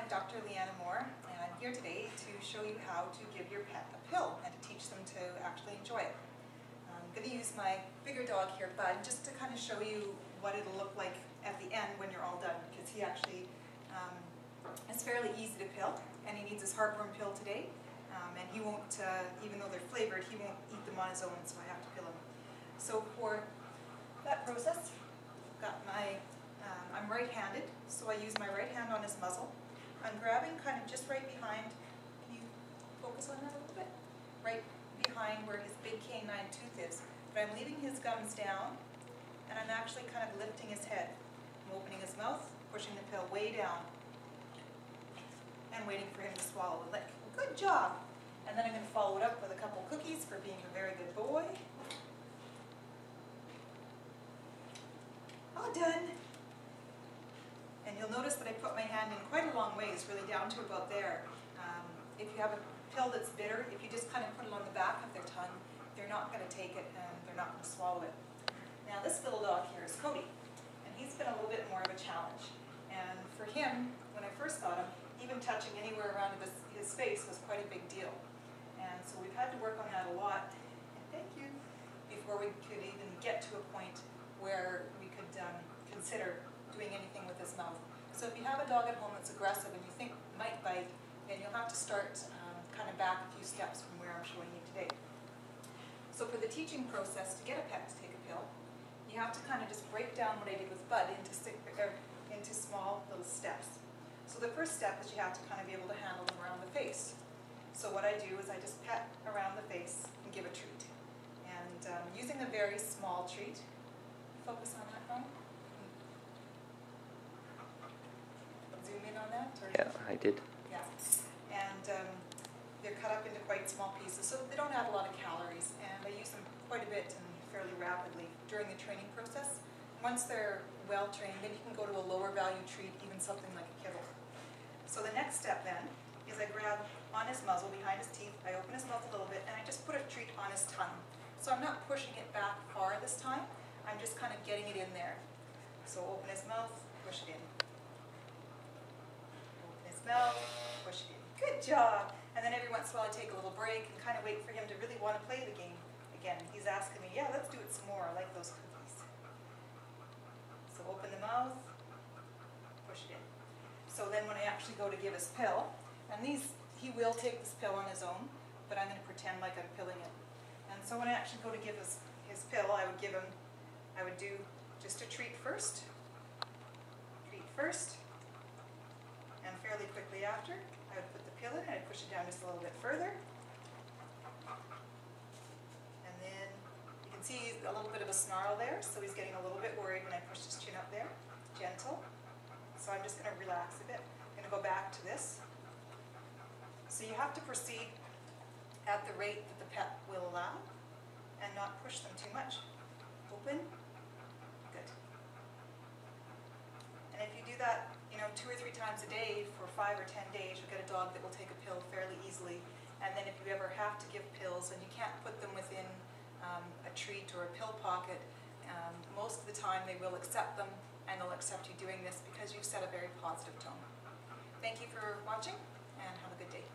I'm Dr. Leanamawer, and I'm here today to show you how to give your pet a pill and to teach them to actually enjoy it. I'm going to use my bigger dog here, Bud, just to kind of show you what it'll look like at the end when you're all done, because he actually is fairly easy to pill, and he needs his heartworm pill today, and he won't, even though they're flavored, he won't eat them on his own, so I have to pill him. So for that process, got my I'm right-handed, so I use my right hand on his muzzle. I'm grabbing kind of just right behind, can you focus on that a little bit? Right behind where his big canine tooth is. But I'm leaving his gums down, and I'm actually kind of lifting his head. I'm opening his mouth, pushing the pill way down, and waiting for him to swallow a lick. Good job! And then I'm going to follow it up with a couple cookies for being a very good boy. All done! And you'll notice that I put my hand in quite a long ways, really down to about there. If you have a pill that's bitter, if you just kind of put it on the back of their tongue, they're not going to take it and they're not going to swallow it. Now this little dog here is Cody, and he's been a little bit more of a challenge. And for him, when I first got him, even touching anywhere around his face was quite a big deal. And so we've had to work on that a lot, and thank you, before we could even get to a point where we could consider doing anything with his mouth. So if you have a dog at home that's aggressive and you think might bite, then you'll have to start kind of back a few steps from where I'm showing you today. So for the teaching process to get a pet to take a pill, you have to kind of just break down what I did with Bud into small little steps. So the first step is you have to kind of be able to handle them around the face. So what I do is I just pet around the face and give a treat. And using a very small treat, focus on that one. Zoom in on that? Or? Yeah, I did. Yeah. And they're cut up into quite small pieces, so they don't add a lot of calories. And I use them quite a bit and fairly rapidly during the training process. Once they're well trained, then you can go to a lower value treat, even something like a kibble. So the next step then is I grab on his muzzle, behind his teeth, I open his mouth a little bit, and I just put a treat on his tongue. So I'm not pushing it back far this time, I'm just kind of getting it in there. So open his mouth, push it in. Open his mouth, push it in. Good job! And then every once in a while I take a little break and kind of wait for him to really want to play the game again. He's asking me, yeah, let's do it some more, I like those cookies. So open the mouth, push it in. So then when I actually go to give his pill, and he will take this pill on his own, but I'm going to pretend like I'm pilling it. And so when I actually go to give his pill, I would do just a treat first, and fairly quickly after, I would put the pill in and I'd push it down just a little bit further. And then you can see a little bit of a snarl there, so he's getting a little bit worried when I push his chin up there. Gentle. So I'm just going to relax a bit. I'm going to go back to this. So you have to proceed at the rate that the pet will allow and not push them too much. Open. Good. And if you do that, 2 or 3 times a day for 5 or 10 days, you'll get a dog that will take a pill fairly easily. And then if you ever have to give pills and you can't put them within a treat or a pill pocket, most of the time they will accept them, and they'll accept you doing this because you've set a very positive tone. Thank you for watching, and have a good day.